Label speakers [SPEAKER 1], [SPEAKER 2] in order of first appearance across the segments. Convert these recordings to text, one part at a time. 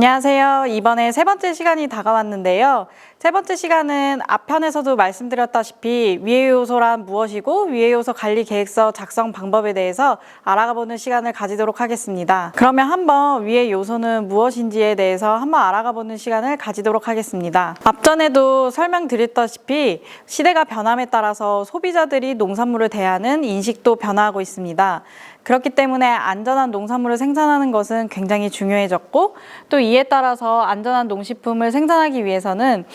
[SPEAKER 1] 안녕하세요. 이번에 세 번째 시간이 다가왔는데요. 세 번째 시간은 앞편에서도 말씀드렸다시피 위해 요소란 무엇이고 위해 요소 관리 계획서 작성 방법에 대해서 알아가 보는 시간을 가지도록 하겠습니다. 그러면 한번 위해 요소는 무엇인지에 대해서 한번 알아가 보는 시간을 가지도록 하겠습니다. 앞전에도 설명드렸다시피 시대가 변함에 따라서 소비자들이 농산물을 대하는 인식도 변화하고 있습니다. 그렇기 때문에 안전한 농산물을 생산하는 것은 굉장히 중요해졌고, 또 이에 따라서 안전한 농식품을 생산하기 위해서는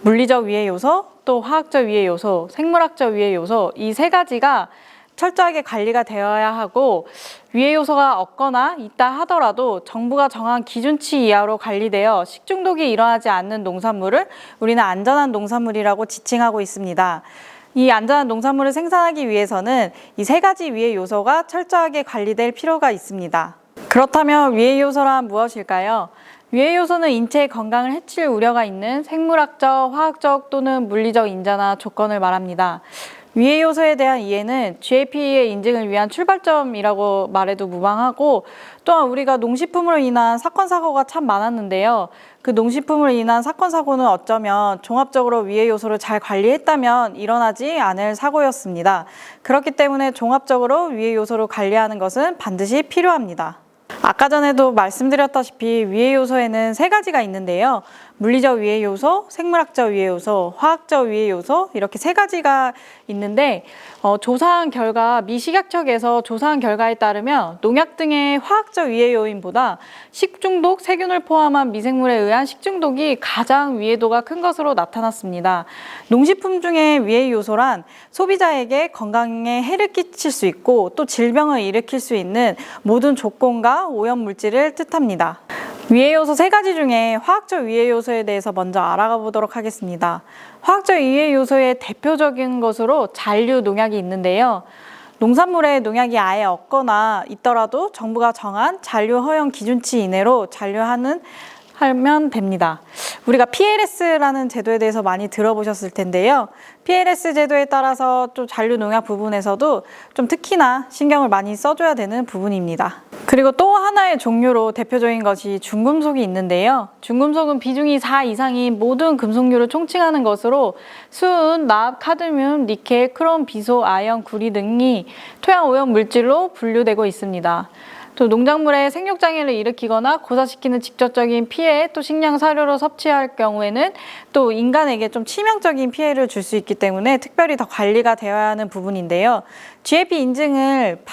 [SPEAKER 1] 물리적 위해 요소, 또 화학적 위해 요소, 생물학적 위해 요소 이 세 가지가 철저하게 관리가 되어야 하고, 위해 요소가 없거나 있다 하더라도 정부가 정한 기준치 이하로 관리되어 식중독이 일어나지 않는 농산물을 우리는 안전한 농산물이라고 지칭하고 있습니다. 이 안전한 농산물을 생산하기 위해서는 이 세 가지 위해 요소가 철저하게 관리될 필요가 있습니다. 그렇다면 위해 요소란 무엇일까요? 위해 요소는 인체의 건강을 해칠 우려가 있는 생물학적, 화학적 또는 물리적 인자나 조건을 말합니다. 위해 요소에 대한 이해는 GAP의 인증을 위한 출발점이라고 말해도 무방하고, 또한 우리가 농식품으로 인한 사건 사고가 참 많았는데요. 그 농식품으로 인한 사건 사고는 어쩌면 종합적으로 위해 요소를 잘 관리했다면 일어나지 않을 사고였습니다. 그렇기 때문에 종합적으로 위해 요소를 관리하는 것은 반드시 필요합니다. 아까 전에도 말씀드렸다시피 위해 요소에는 세 가지가 있는데요. 물리적 위해 요소, 생물학적 위해 요소, 화학적 위해 요소 이렇게 세 가지가 있는데 조사한 결과 미식약청에서 조사한 결과에 따르면 농약 등의 화학적 위해 요인보다 식중독, 세균을 포함한 미생물에 의한 식중독이 가장 위해도가 큰 것으로 나타났습니다. 농식품 중에 위해 요소란 소비자에게 건강에 해를 끼칠 수 있고 또 질병을 일으킬 수 있는 모든 조건과 오염 물질을 뜻합니다. 위해 요소 세 가지 중에 화학적 위해 요소에 대해서 먼저 알아가 보도록 하겠습니다. 화학적 위해 요소의 대표적인 것으로 잔류 농약이 있는데요. 농산물에 농약이 아예 없거나 있더라도 정부가 정한 잔류 허용 기준치 이내로 잔류하면 됩니다. 우리가 PLS라는 제도에 대해서 많이 들어보셨을 텐데요. PLS 제도에 따라서 또 잔류 농약 부분에서도 좀 특히나 신경을 많이 써줘야 되는 부분입니다. 그리고 또 하나의 종류로 대표적인 것이 중금속이 있는데요. 중금속은 비중이 4 이상인 모든 금속류를 총칭하는 것으로 수은, 납, 카드뮴, 니켈, 크롬, 비소, 아연, 구리 등이 토양 오염 물질로 분류되고 있습니다. 또 농작물에 생육장애를 일으키거나 고사시키는 직접적인 피해, 또 식량 사료로 섭취할 경우에는 또 인간에게 좀 치명적인 피해를 줄 수 있기 때문에 특별히 더 관리가 되어야 하는 부분인데요. GAP 인증을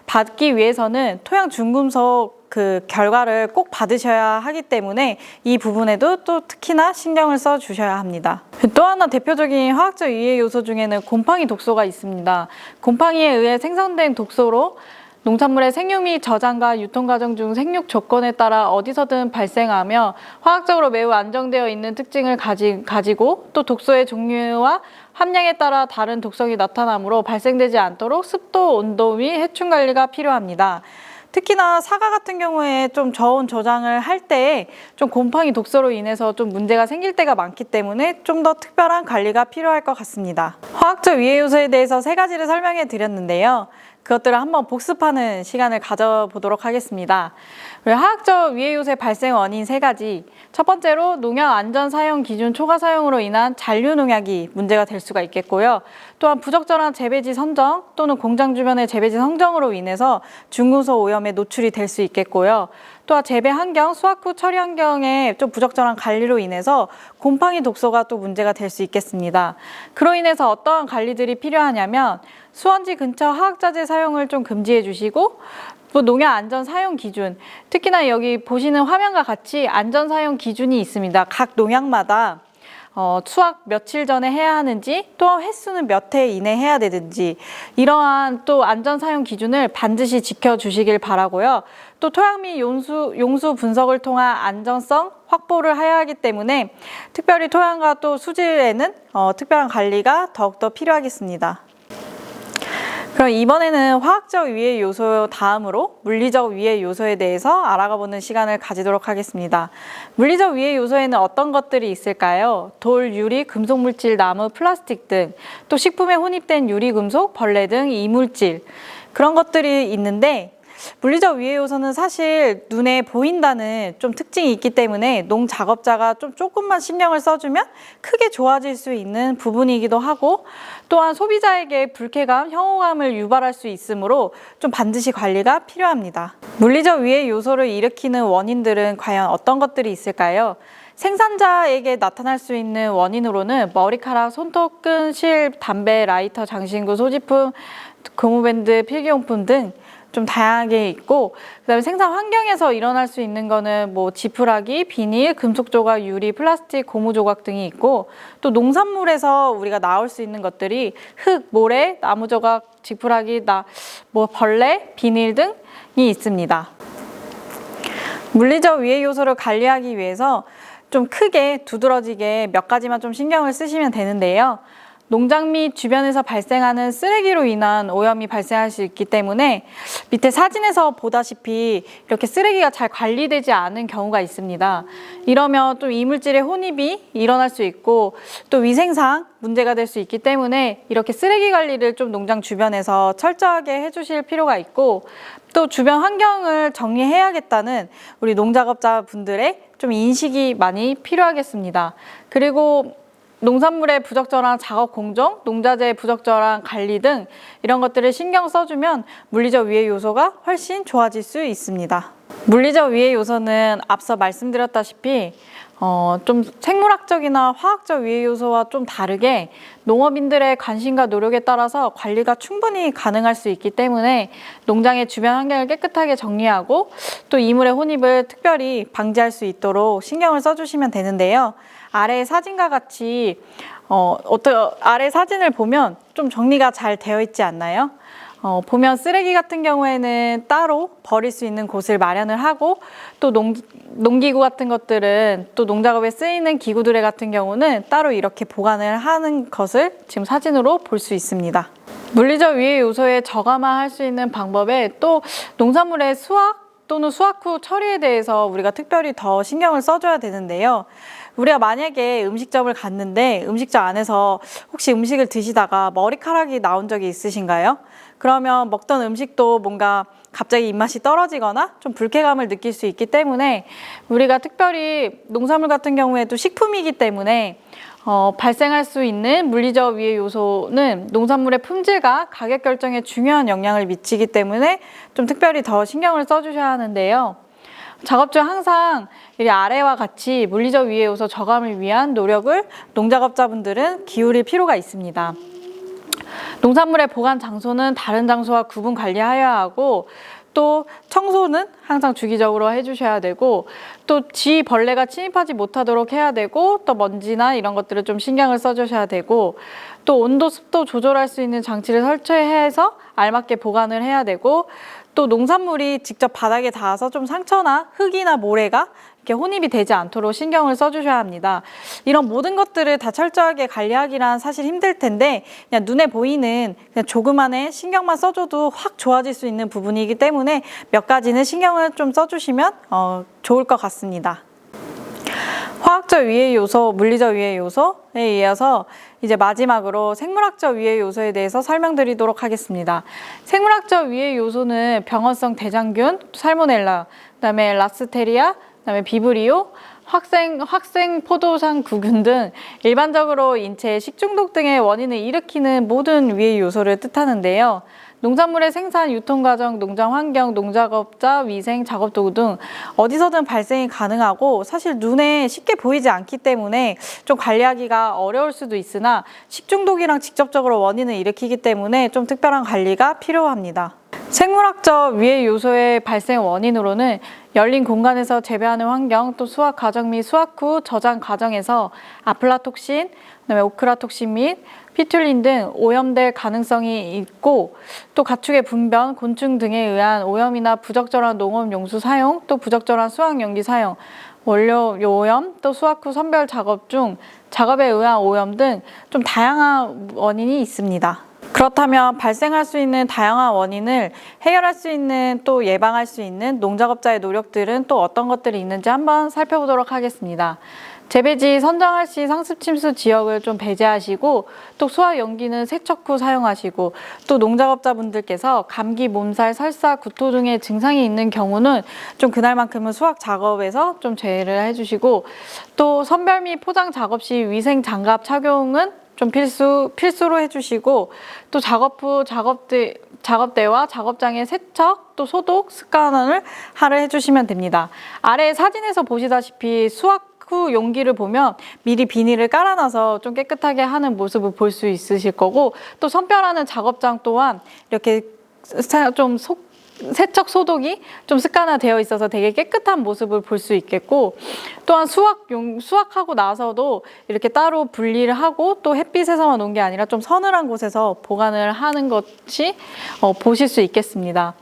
[SPEAKER 1] 받기 위해서는 토양 중금속 그 결과를 꼭 받으셔야 하기 때문에 이 부분에도 또 특히나 신경을 써 주셔야 합니다. 또 하나 대표적인 화학적 위해 요소 중에는 곰팡이 독소가 있습니다. 곰팡이에 의해 생성된 독소로 농산물의 생육 및 저장과 유통 과정 중 생육 조건에 따라 어디서든 발생하며 화학적으로 매우 안정되어 있는 특징을 가지고 또 독소의 종류와 함량에 따라 다른 독성이 나타나므로 발생되지 않도록 습도, 온도 및 해충 관리가 필요합니다. 특히나 사과 같은 경우에 좀 저온 저장을 할 때 좀 곰팡이 독소로 인해서 좀 문제가 생길 때가 많기 때문에 좀 더 특별한 관리가 필요할 것 같습니다. 화학적 위해 요소에 대해서 세 가지를 설명해 드렸는데요. 그것들을 한번 복습하는 시간을 가져보도록 하겠습니다. 화학적 위해 요소의 발생 원인 세 가지. 첫 번째로 농약 안전 사용 기준 초과 사용으로 인한 잔류 농약이 문제가 될 수가 있겠고요. 또한 부적절한 재배지 선정 또는 공장 주변의 재배지 선정으로 인해서 중금속 오염에 노출이 될 수 있겠고요. 또한 재배 환경, 수확 후 처리 환경의 좀 부적절한 관리로 인해서 곰팡이 독소가 또 문제가 될 수 있겠습니다. 그로 인해서 어떠한 관리들이 필요하냐면 수원지 근처 화학자재 사용을 좀 금지해 주시고 또 농약 안전 사용 기준, 특히나 여기 보시는 화면과 같이 안전 사용 기준이 있습니다. 각 농약마다 수확 며칠 전에 해야 하는지 또 횟수는 몇 회 이내 해야 되는지 이러한 또 안전 사용 기준을 반드시 지켜주시길 바라고요. 또 토양 및 용수 분석을 통한 안전성 확보를 해야 하기 때문에 특별히 토양과 또 수질에는 특별한 관리가 더욱더 필요하겠습니다. 그럼 이번에는 화학적 위해 요소 다음으로 물리적 위해 요소에 대해서 알아가 보는 시간을 가지도록 하겠습니다. 물리적 위해 요소에는 어떤 것들이 있을까요? 돌, 유리, 금속 물질, 나무, 플라스틱 등, 또 식품에 혼입된 유리, 금속, 벌레 등 이물질 그런 것들이 있는데 물리적 위해 요소는 사실 눈에 보인다는 좀 특징이 있기 때문에 농작업자가 좀 조금만 신경을 써주면 크게 좋아질 수 있는 부분이기도 하고, 또한 소비자에게 불쾌감, 혐오감을 유발할 수 있으므로 좀 반드시 관리가 필요합니다. 물리적 위해 요소를 일으키는 원인들은 과연 어떤 것들이 있을까요? 생산자에게 나타날 수 있는 원인으로는 머리카락, 손톱, 끈, 실, 담배, 라이터, 장신구, 소지품, 고무밴드, 필기용품 등 좀 다양하게 있고, 그다음에 생산 환경에서 일어날 수 있는 거는 뭐 지푸라기, 비닐, 금속 조각, 유리, 플라스틱, 고무 조각 등이 있고, 또 농산물에서 우리가 나올 수 있는 것들이 흙, 모래, 나무 조각, 지푸라기, 벌레, 비닐 등이 있습니다. 물리적 위해 요소를 관리하기 위해서 좀 크게 두드러지게 몇 가지만 좀 신경을 쓰시면 되는데요. 농장 및 주변에서 발생하는 쓰레기로 인한 오염이 발생할 수 있기 때문에 밑에 사진에서 보다시피 이렇게 쓰레기가 잘 관리되지 않은 경우가 있습니다. 이러면 또 이물질의 혼입이 일어날 수 있고 또 위생상 문제가 될 수 있기 때문에 이렇게 쓰레기 관리를 좀 농장 주변에서 철저하게 해주실 필요가 있고, 또 주변 환경을 정리해야겠다는 우리 농작업자 분들의 좀 인식이 많이 필요하겠습니다. 그리고 농산물의 부적절한 작업 공정, 농자재의 부적절한 관리 등 이런 것들을 신경 써주면 물리적 위해 요소가 훨씬 좋아질 수 있습니다. 물리적 위해 요소는 앞서 말씀드렸다시피 좀 생물학적이나 화학적 위해 요소와 좀 다르게 농업인들의 관심과 노력에 따라서 관리가 충분히 가능할 수 있기 때문에 농장의 주변 환경을 깨끗하게 정리하고 또 이물의 혼입을 특별히 방지할 수 있도록 신경을 써주시면 되는데요. 아래 사진과 같이 아래 사진을 보면 좀 정리가 잘 되어 있지 않나요? 보면 쓰레기 같은 경우에는 따로 버릴 수 있는 곳을 마련을 하고, 또 농기구 같은 것들은 또 농작업에 쓰이는 기구들 같은 경우는 따로 이렇게 보관을 하는 것을 지금 사진으로 볼 수 있습니다. 물리적 위해 요소에 저감화할 수 있는 방법에 또 농산물의 수확 또는 수확 후 처리에 대해서 우리가 특별히 더 신경을 써줘야 되는데요. 우리가 만약에 음식점을 갔는데 음식점 안에서 혹시 음식을 드시다가 머리카락이 나온 적이 있으신가요? 그러면 먹던 음식도 뭔가 갑자기 입맛이 떨어지거나 좀 불쾌감을 느낄 수 있기 때문에 우리가 특별히 농산물 같은 경우에도 식품이기 때문에 발생할 수 있는 물리적 위해 요소는 농산물의 품질과 가격 결정에 중요한 영향을 미치기 때문에 좀 특별히 더 신경을 써주셔야 하는데요. 작업 중 항상 이 아래와 같이 물리적 위해 요소 저감을 위한 노력을 농작업자분들은 기울일 필요가 있습니다. 농산물의 보관 장소는 다른 장소와 구분 관리하여야 하고, 또 청소는 항상 주기적으로 해주셔야 되고, 또 벌레가 침입하지 못하도록 해야 되고, 또 먼지나 이런 것들을 좀 신경을 써주셔야 되고, 또 온도, 습도 조절할 수 있는 장치를 설치해서 알맞게 보관을 해야 되고, 또 농산물이 직접 바닥에 닿아서 좀 상처나 흙이나 모래가 이렇게 혼입이 되지 않도록 신경을 써주셔야 합니다. 이런 모든 것들을 다 철저하게 관리하기란 사실 힘들 텐데 그냥 눈에 보이는 그냥 조그만의 신경만 써줘도 확 좋아질 수 있는 부분이기 때문에 몇 가지는 신경을 좀 써주시면 좋을 것 같습니다. 화학적 위해 요소, 물리적 위해 요소에 이어서 이제 마지막으로 생물학적 위해 요소에 대해서 설명드리도록 하겠습니다. 생물학적 위해 요소는 병원성 대장균, 살모넬라, 그다음에 라스테리아, 그다음에 비브리오, 확생 포도상 구균 등 일반적으로 인체 식중독 등의 원인을 일으키는 모든 위해 요소를 뜻하는데요. 농산물의 생산, 유통 과정, 농장 환경, 농작업자, 위생, 작업도구 등 어디서든 발생이 가능하고 사실 눈에 쉽게 보이지 않기 때문에 좀 관리하기가 어려울 수도 있으나 식중독이랑 직접적으로 원인을 일으키기 때문에 좀 특별한 관리가 필요합니다. 생물학적 위해 요소의 발생 원인으로는 열린 공간에서 재배하는 환경, 또 수확 과정 및 수확 후 저장 과정에서 아플라톡신, 그다음에 오크라톡신 및 피툴린 등 오염될 가능성이 있고, 또 가축의 분변, 곤충 등에 의한 오염이나 부적절한 농업 용수 사용, 또 부적절한 수확 용기 사용, 원료 오염, 또 수확 후 선별 작업 중 작업에 의한 오염 등 좀 다양한 원인이 있습니다. 그렇다면 발생할 수 있는 다양한 원인을 해결할 수 있는 또 예방할 수 있는 농작업자의 노력들은 또 어떤 것들이 있는지 한번 살펴보도록 하겠습니다. 재배지 선정할 시 상습 침수 지역을 좀 배제하시고 또 수확 용기는 세척 후 사용하시고 또 농작업자분들께서 감기, 몸살, 설사, 구토 등의 증상이 있는 경우는 좀 그날만큼은 수확 작업에서 좀 제외를 해주시고 또 선별 및 포장 작업 시 위생 장갑 착용은 좀 필수로 해주시고 또 작업 후 작업대와 작업장의 세척, 또 소독, 습관을 하를 해주시면 됩니다. 아래 사진에서 보시다시피 수확 후 용기를 보면 미리 비닐을 깔아놔서 좀 깨끗하게 하는 모습을 볼 수 있으실 거고 또 선별하는 작업장 또한 이렇게 좀 세척 소독이 좀 습관화되어 있어서 되게 깨끗한 모습을 볼 수 있겠고 또한 수확하고 나서도 이렇게 따로 분리를 하고 또 햇빛에서만 놓은 게 아니라 좀 서늘한 곳에서 보관을 하는 것이 보실 수 있겠습니다.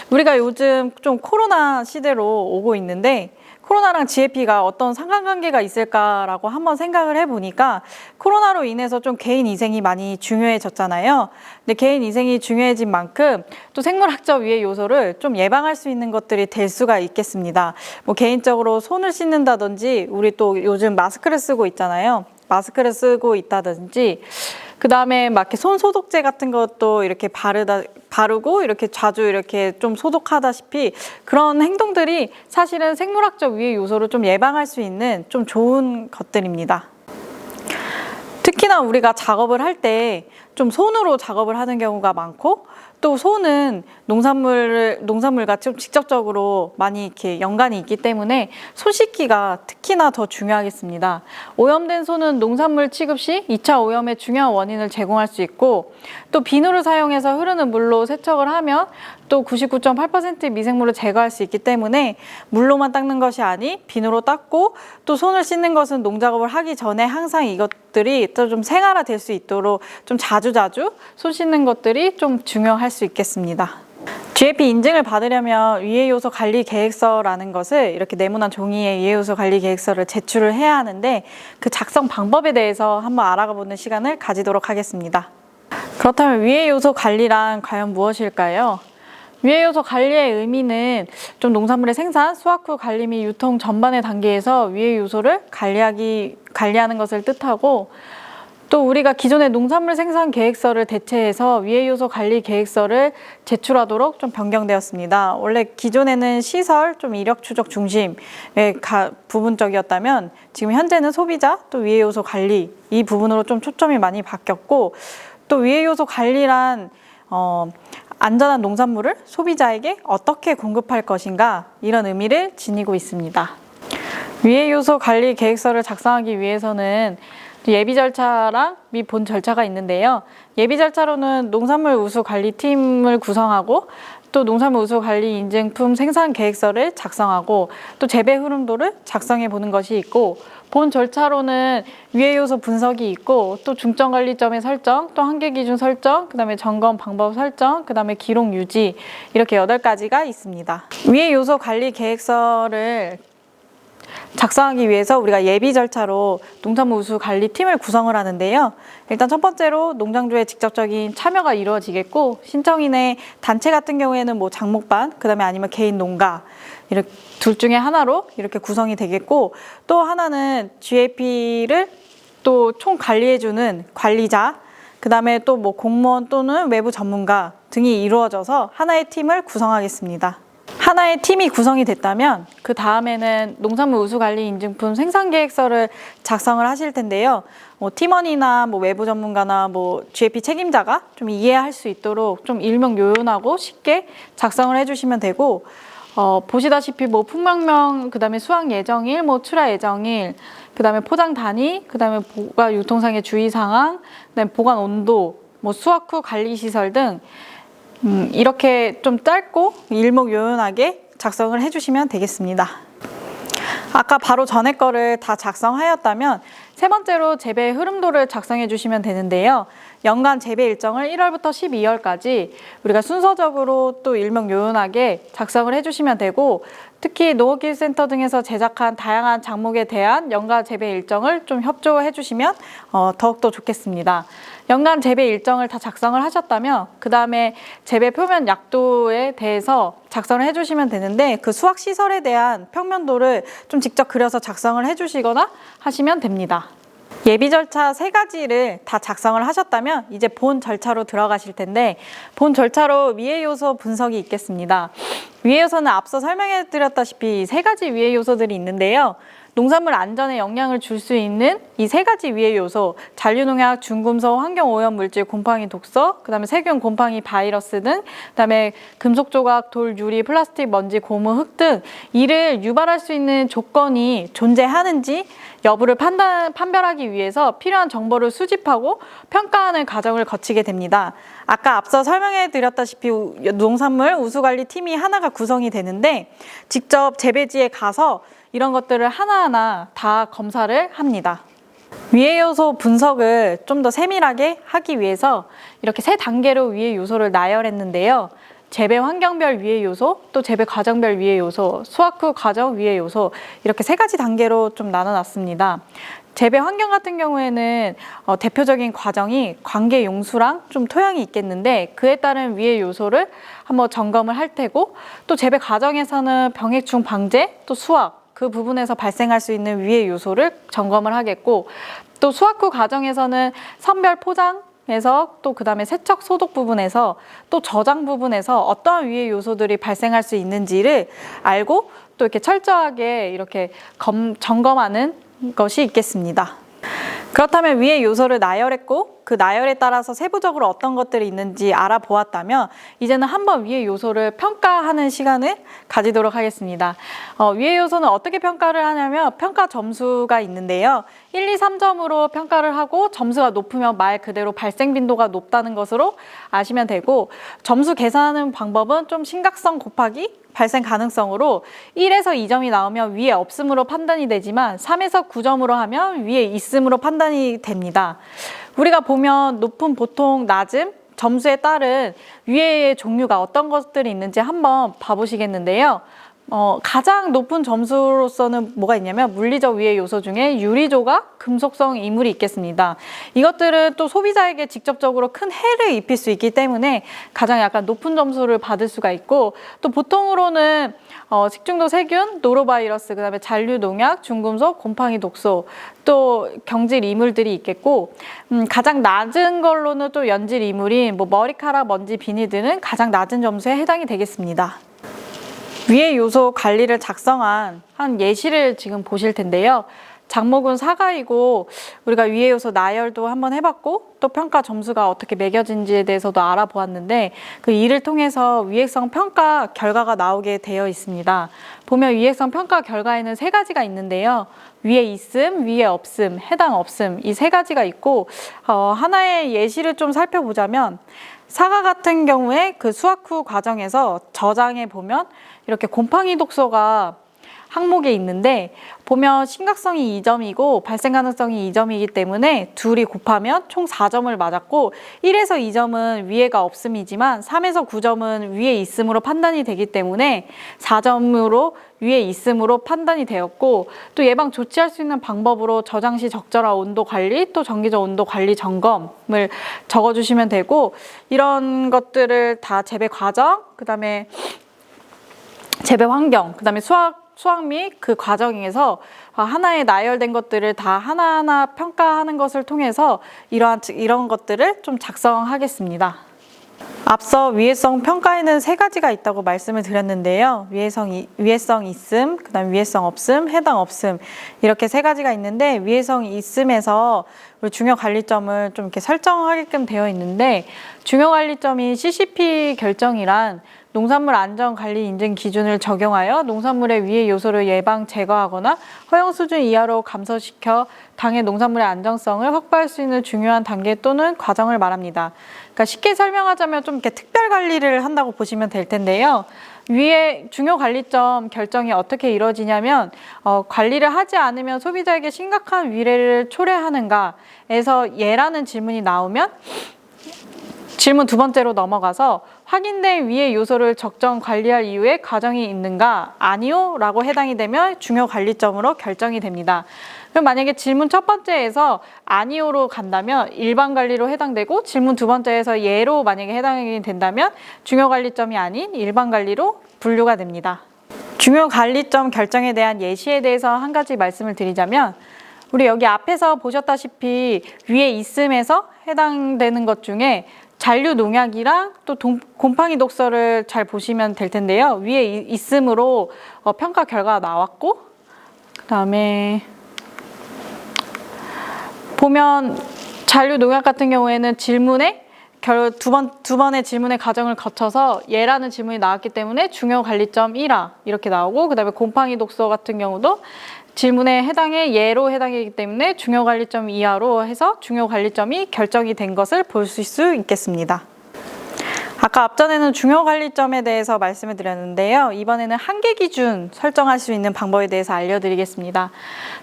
[SPEAKER 1] 우리가 요즘 좀 코로나 시대로 오고 있는데 코로나랑 GAP가 어떤 상관관계가 있을까라고 한번 생각을 해보니까 코로나로 인해서 좀 개인 위생이 많이 중요해졌잖아요. 근데 개인 위생이 중요해진 만큼 또 생물학적 위해 요소를 좀 예방할 수 있는 것들이 될 수가 있겠습니다. 뭐 개인적으로 손을 씻는다든지 우리 또 요즘 마스크를 쓰고 있잖아요. 마스크를 쓰고 있다든지 그 다음에 막 이렇게 손 소독제 같은 것도 이렇게 바르고 이렇게 자주 이렇게 좀 소독하다시피 그런 행동들이 사실은 생물학적 위해 요소를 좀 예방할 수 있는 좀 좋은 것들입니다. 특히나 우리가 작업을 할 때 좀 손으로 작업을 하는 경우가 많고 또 손은 농산물과 좀 직접적으로 많이 이렇게 연관이 있기 때문에 손 씻기가 특히나 더 중요하겠습니다. 오염된 손은 농산물 취급 시 2차 오염의 중요한 원인을 제공할 수 있고 또 비누를 사용해서 흐르는 물로 세척을 하면 또 99.8%의 미생물을 제거할 수 있기 때문에 물로만 닦는 것이 아닌 비누로 닦고 또 손을 씻는 것은 농작업을 하기 전에 항상 이것들이 좀 생활화될 수 있도록 좀 자주 손 씻는 것들이 좀 중요할 수 있겠습니다. GAP 인증을 받으려면 위해요소 관리 계획서라는 것을 이렇게 네모난 종이에 위해요소 관리 계획서를 제출을 해야 하는데 그 작성 방법에 대해서 한번 알아가 보는 시간을 가지도록 하겠습니다. 그렇다면 위해요소 관리란 과연 무엇일까요? 위해요소 관리의 의미는 좀 농산물의 생산, 수확 후 관리 및 유통 전반의 단계에서 위해요소를 관리하는 것을 뜻하고 또 우리가 기존의 농산물 생산 계획서를 대체해서 위해요소 관리 계획서를 제출하도록 좀 변경되었습니다. 원래 기존에는 시설, 좀 이력 추적 중심의 부분적이었다면 지금 현재는 소비자, 또 위해요소 관리 이 부분으로 좀 초점이 많이 바뀌었고 또 위해요소 관리란 안전한 농산물을 소비자에게 어떻게 공급할 것인가 이런 의미를 지니고 있습니다. 위해요소 관리 계획서를 작성하기 위해서는 예비 절차랑 및 본 절차가 있는데요. 예비 절차로는 농산물 우수 관리팀을 구성하고 또 농산물 우수 관리 인증품 생산 계획서를 작성하고 또 재배 흐름도를 작성해 보는 것이 있고 본 절차로는 위해요소 분석이 있고 또 중점 관리점의 설정, 또 한계 기준 설정, 그다음에 점검 방법 설정, 그다음에 기록 유지 이렇게 8가지가 있습니다. 위해요소 관리 계획서를 작성하기 위해서 우리가 예비 절차로 농산물 우수 관리팀을 구성을 하는데요. 일단 첫 번째로 농장주의 직접적인 참여가 이루어지겠고 신청인의 단체 같은 경우에는 뭐 장목반, 그다음에 아니면 개인 농가 이렇게 둘 중에 하나로 이렇게 구성이 되겠고 또 하나는 GAP를 또 총 관리해주는 관리자, 그다음에 또 뭐 공무원 또는 외부 전문가 등이 이루어져서 하나의 팀을 구성하겠습니다. 하나의 팀이 구성이 됐다면 그 다음에는 농산물 우수관리 인증품 생산계획서를 작성을 하실 텐데요. 뭐 팀원이나 뭐 외부 전문가나 뭐 GAP 책임자가 좀 이해할 수 있도록 좀 일명요연하고 쉽게 작성을 해주시면 되고 보시다시피 뭐 품명명, 그다음에 수확 예정일, 뭐 출하 예정일, 그다음에 포장 단위, 그다음에 보관 유통상의 주의 사항, 그다음에 보관 온도, 뭐 수확 후 관리 시설 등 이렇게 좀 짧고 일목요연하게 작성을 해주시면 되겠습니다. 아까 바로 전에 거를 다 작성하였다면 세 번째로 재배 흐름도를 작성해 주시면 되는데요. 연간 재배 일정을 1월부터 12월까지 우리가 순서적으로 또 일명요연하게 작성을 해주시면 되고, 특히 농업기술센터 등에서 제작한 다양한 작목에 대한 연간 재배 일정을 좀 협조해 주시면 더욱더 좋겠습니다. 연간 재배 일정을 다 작성을 하셨다면 그 다음에 재배 표면 약도에 대해서 작성을 해주시면 되는데, 그 수확 시설에 대한 평면도를 좀 직접 그려서 작성을 해주시거나 하시면 됩니다. 예비 절차 3가지를 다 작성을 하셨다면 이제 본 절차로 들어가실 텐데, 본 절차로 위해 요소 분석이 있겠습니다. 위해 요소는 앞서 설명해 드렸다시피 3가지 위해 요소들이 있는데요. 농산물 안전에 영향을 줄 수 있는 이 3가지 위해 요소, 잔류농약, 중금속, 환경오염물질, 곰팡이 독소, 그 다음에 세균, 곰팡이, 바이러스 등, 그 다음에 금속 조각, 돌, 유리, 플라스틱, 먼지, 고무, 흙 등 이를 유발할 수 있는 조건이 존재하는지 여부를 판별하기 위해서 필요한 정보를 수집하고 평가하는 과정을 거치게 됩니다. 아까 앞서 설명해 드렸다시피 농산물 우수관리 팀이 하나가 구성이 되는데, 직접 재배지에 가서 이런 것들을 하나하나 다 검사를 합니다. 위해 요소 분석을 좀 더 세밀하게 하기 위해서 이렇게 3단계로 위해 요소를 나열했는데요. 재배 환경별 위해 요소, 또 재배 과정별 위해 요소, 수확 후 과정 위해 요소, 이렇게 3가지 단계로 좀 나눠놨습니다. 재배 환경 같은 경우에는 대표적인 과정이 관계 용수랑 좀 토양이 있겠는데, 그에 따른 위해 요소를 한번 점검을 할 테고, 또 재배 과정에서는 병해충 방제, 또 수확, 그 부분에서 발생할 수 있는 위해 요소를 점검을 하겠고, 또 수확 후 과정에서는 선별 포장에서 또 그 다음에 세척 소독 부분에서 또 저장 부분에서 어떠한 위해 요소들이 발생할 수 있는지를 알고 또 이렇게 철저하게 이렇게 점검하는 것이 있겠습니다. 그렇다면 위해 요소를 나열했고, 그 나열에 따라서 세부적으로 어떤 것들이 있는지 알아보았다면 이제는 한번 위해 요소를 평가하는 시간을 가지도록 하겠습니다. 위해 요소는 어떻게 평가를 하냐면 평가 점수가 있는데요. 1, 2, 3점으로 평가를 하고, 점수가 높으면 말 그대로 발생 빈도가 높다는 것으로 아시면 되고, 점수 계산하는 방법은 좀 심각성 곱하기 발생 가능성으로 1에서 2점이 나오면 위에 없음으로 판단이 되지만 3에서 9점으로 하면 위에 있음으로 판단이 됩니다. 우리가 보면 높음, 보통, 낮음, 점수에 따른 위해의 종류가 어떤 것들이 있는지 한번 봐보시겠는데요. 가장 높은 점수로서는 뭐가 있냐면 물리적 위해 요소 중에 유리조각, 금속성 이물이 있겠습니다. 이것들은 또 소비자에게 직접적으로 큰 해를 입힐 수 있기 때문에 가장 약간 높은 점수를 받을 수가 있고, 또 보통으로는 식중독 세균, 노로바이러스, 그다음에 잔류 농약, 중금속, 곰팡이 독소, 또 경질 이물들이 있겠고, 가장 낮은 걸로는 또 연질 이물인 머리카락, 먼지, 비닐 등은 가장 낮은 점수에 해당이 되겠습니다. 위해 요소 관리를 작성한 한 예시를 지금 보실 텐데요. 작목은 4가이고 우리가 위해 요소 나열도 한번 해봤고, 또 평가 점수가 어떻게 매겨진지에 대해서도 알아보았는데, 그 일을 통해서 위해성 평가 결과가 나오게 되어 있습니다. 보면 위해성 평가 결과에는 3가지가 있는데요. 위에 있음, 위에 없음, 해당 없음, 이 3가지가 있고, 하나의 예시를 좀 살펴보자면 사과 같은 경우에 그 수확 후 과정에서 저장해 보면 이렇게 곰팡이 독소가 항목에 있는데, 보면 심각성이 2점이고 발생 가능성이 2점이기 때문에 둘이 곱하면 총 4점을 맞았고, 1에서 2점은 위해가 없음이지만 3에서 9점은 위해 있음으로 판단이 되기 때문에 4점으로 위해 있음으로 판단이 되었고, 또 예방 조치할 수 있는 방법으로 저장 시 적절한 온도 관리, 또 정기적 온도 관리 점검을 적어주시면 되고, 이런 것들을 다 재배 과정, 그 다음에 재배 환경, 그 다음에 수확 및 그 과정에서 하나의 나열된 것들을 다 하나하나 평가하는 것을 통해서 이런 것들을 좀 작성하겠습니다. 앞서 위해성 평가에는 3가지가 있다고 말씀을 드렸는데요. 위해성 있음, 그 다음 위해성 없음, 해당 없음, 이렇게 3가지가 있는데, 위해성 있음에서 우리 중요 관리점을 좀 이렇게 설정하게끔 되어 있는데, 중요 관리점인 CCP 결정이란 농산물 안전관리 인증 기준을 적용하여 농산물의 위해 요소를 예방 제거하거나 허용 수준 이하로 감소시켜 당의 농산물의 안정성을 확보할 수 있는 중요한 단계 또는 과정을 말합니다. 그러니까 쉽게 설명하자면 좀 이렇게 특별 관리를 한다고 보시면 될 텐데요. 위에 중요 관리점 결정이 어떻게 이루어지냐면 관리를 하지 않으면 소비자에게 심각한 위해를 초래하는가에서 예라는 질문이 나오면 질문 두 번째로 넘어가서 확인된 위의 요소를 적정 관리할 이유에 과정이 있는가? 아니요 라고 해당이 되면 중요 관리점으로 결정이 됩니다. 그럼 만약에 질문 첫 번째에서 아니요로 간다면 일반 관리로 해당되고 질문 두 번째에서 예로 만약에 해당이 된다면 중요 관리점이 아닌 일반 관리로 분류가 됩니다. 중요 관리점 결정에 대한 예시에 대해서 한 가지 말씀을 드리자면 우리 여기 앞에서 보셨다시피 위에 있음에서 해당되는 것 중에 잔류 농약이랑 또 곰팡이 독소를 잘 보시면 될 텐데요. 위에 있음으로 평가 결과가 나왔고 그 다음에 보면 잔류 농약 같은 경우에는 질문에 두 번의 질문의 과정을 거쳐서 예라는 질문이 나왔기 때문에 중요 관리점 1화 이렇게 나오고 그 다음에 곰팡이 독소 같은 경우도 질문에 해당해 예로 해당이기 때문에 중요 관리점 이하로 해서 중요 관리점이 결정이 된 것을 볼 수 있겠습니다. 아까 앞전에는 중요 관리점에 대해서 말씀을 드렸는데요. 이번에는 한계 기준 설정할 수 있는 방법에 대해서 알려드리겠습니다.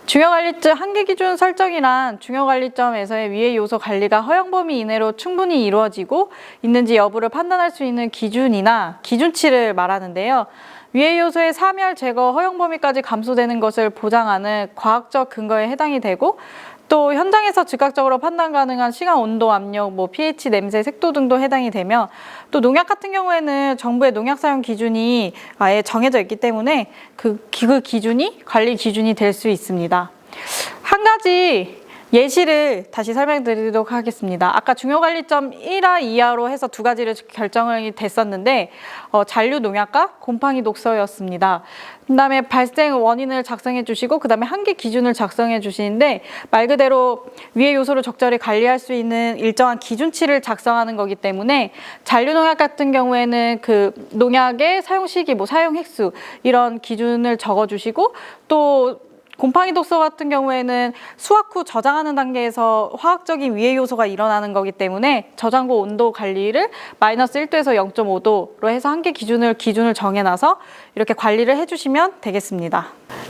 [SPEAKER 1] 중요 관리점 한계 기준 설정이란 중요 관리점에서의 위의 요소 관리가 허용 범위 이내로 충분히 이루어지고 있는지 여부를 판단할 수 있는 기준이나 기준치를 말하는데요. 위의 요소의 사멸, 제거, 허용 범위까지 감소되는 것을 보장하는 과학적 근거에 해당이 되고 또 현장에서 즉각적으로 판단 가능한 시간, 온도, 압력, pH, 냄새, 색도 등도 해당이 되며 또 농약 같은 경우에는 정부의 농약 사용 기준이 아예 정해져 있기 때문에 그 기준이 관리 기준이 될 수 있습니다. 한 가지 예시를 다시 설명드리도록 하겠습니다. 아까 중요관리점 1화, 2화로 해서 두 가지를 결정이 됐었는데 잔류 농약과 곰팡이 독소였습니다. 그 다음에 발생 원인을 작성해 주시고 그 다음에 한계 기준을 작성해 주시는데 말 그대로 위의 요소를 적절히 관리할 수 있는 일정한 기준치를 작성하는 거기 때문에 잔류 농약 같은 경우에는 그 농약의 사용 시기, 사용 횟수 이런 기준을 적어 주시고 또 곰팡이 독소 같은 경우에는 수확 후 저장하는 단계에서 화학적인 위해 요소가 일어나는 거기 때문에 저장고 온도 관리를 마이너스 1도에서 0.5도로 해서 한계 기준을 정해놔서 이렇게 관리를 해주시면 되겠습니다.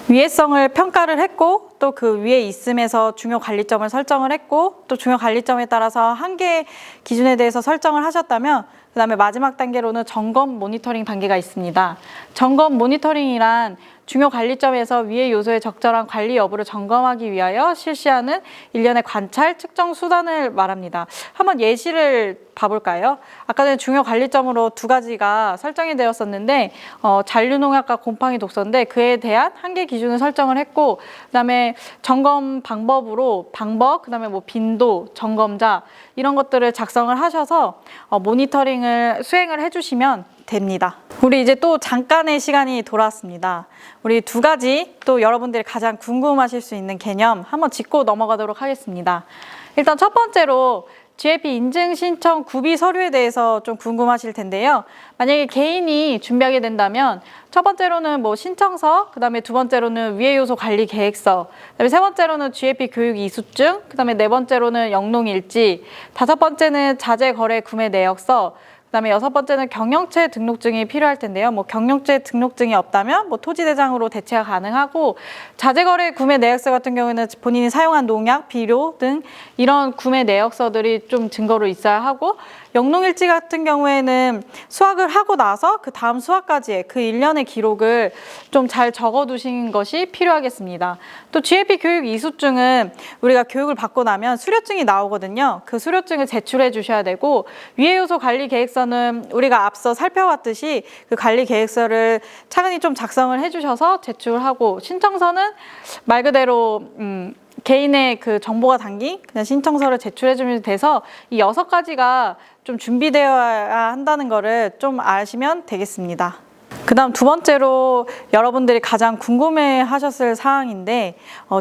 [SPEAKER 1] 위해성을 평가를 했고 또 그 위에 있음에서 중요 관리점을 설정을 했고 또 중요 관리점에 따라서 한계 기준에 대해서 설정을 하셨다면 그 다음에 마지막 단계로는 점검 모니터링 단계가 있습니다. 점검 모니터링이란 중요 관리점에서 위의 요소의 적절한 관리 여부를 점검하기 위하여 실시하는 일련의 관찰, 측정 수단을 말합니다. 한번 예시를 봐볼까요? 아까 전에 중요 관리점으로 두 가지가 설정이 되었었는데 잔류 농약과 곰팡이 독소인데 그에 대한 한계 기준을 설정을 했고 그 다음에 점검 방법으로 그 다음에 빈도, 점검자 이런 것들을 작성을 하셔서 모니터링을 수행을 해주시면 됩니다. 우리 이제 또 잠깐의 시간이 돌아왔습니다. 우리 두 가지 또 여러분들이 가장 궁금하실 수 있는 개념 한번 짚고 넘어가도록 하겠습니다. 일단 첫 번째로 GAP 인증 신청 구비 서류에 대해서 좀 궁금하실 텐데요. 만약에 개인이 준비하게 된다면 첫 번째로는 신청서, 그 다음에 두 번째로는 위해 요소 관리 계획서, 그 다음에 세 번째로는 GAP 교육 이수증, 그 다음에 네 번째로는 영농일지, 다섯 번째는 자재 거래 구매 내역서, 그 다음에 여섯 번째는 경영체 등록증이 필요할 텐데요. 경영체 등록증이 없다면 토지대장으로 대체가 가능하고 자재거래 구매 내역서 같은 경우에는 본인이 사용한 농약, 비료 등 이런 구매 내역서들이 좀 증거로 있어야 하고 영농일지 같은 경우에는 수확을 하고 나서 그 다음 수확까지의 그 1년의 기록을 좀 잘 적어두신 것이 필요하겠습니다. 또 GAP 교육 이수증은 우리가 교육을 받고 나면 수료증이 나오거든요. 그 수료증을 제출해 주셔야 되고 위해 요소 관리 계획서는 우리가 앞서 살펴봤듯이 그 관리 계획서를 차근히 좀 작성을 해주셔서 제출하고 신청서는 말 그대로 개인의 그 정보가 담긴 그냥 신청서를 제출해주면 돼서 이 6가지가 좀 준비되어야 한다는 거를 좀 아시면 되겠습니다. 그 다음 두 번째로 여러분들이 가장 궁금해 하셨을 사항인데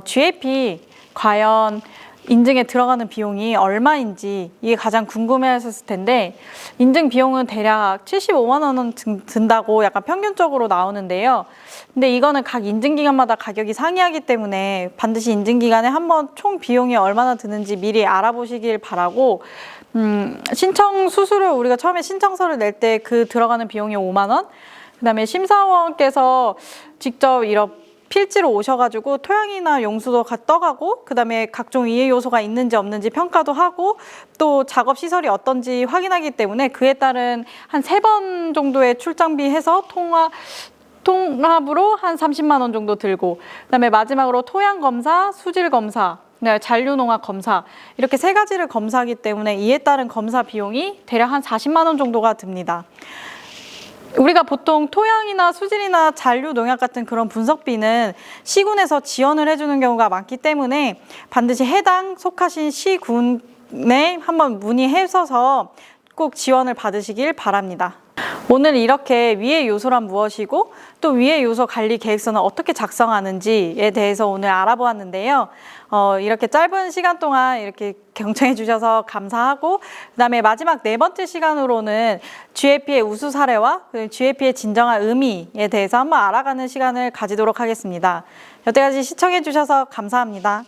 [SPEAKER 1] GAP 과연 인증에 들어가는 비용이 얼마인지 이게 가장 궁금해 하셨을 텐데 인증 비용은 대략 75만 원은 든다고 약간 평균적으로 나오는데요. 근데 이거는 각 인증기관마다 가격이 상이하기 때문에 반드시 인증기관에 한번 총 비용이 얼마나 드는지 미리 알아보시길 바라고 신청 수수료 우리가 처음에 신청서를 낼 때 그 들어가는 비용이 5만 원, 그다음에 심사원께서 직접 이런 필지로 오셔가지고 토양이나 용수도 떠가고 그다음에 각종 이해 요소가 있는지 없는지 평가도 하고 또 작업 시설이 어떤지 확인하기 때문에 그에 따른 한 3번 정도의 출장비 해서 통합으로 한 30만 원 정도 들고 그다음에 마지막으로 토양 검사, 수질 검사, 잔류농약 검사 이렇게 3가지를 검사하기 때문에 이에 따른 검사 비용이 대략 한 40만 원 정도가 듭니다. 우리가 보통 토양이나 수질이나 잔류 농약 같은 그런 분석비는 시군에서 지원을 해주는 경우가 많기 때문에 반드시 해당 속하신 시군에 한번 문의해서 꼭 지원을 받으시길 바랍니다. 오늘 이렇게 위해 요소란 무엇이고 또 위해 요소 관리 계획서는 어떻게 작성하는지에 대해서 오늘 알아보았는데요. 이렇게 짧은 시간 동안 이렇게 경청해 주셔서 감사하고 그다음에 마지막 4번째 시간으로는 GAP의 우수 사례와 GAP의 진정한 의미에 대해서 한번 알아가는 시간을 가지도록 하겠습니다. 여태까지 시청해 주셔서 감사합니다.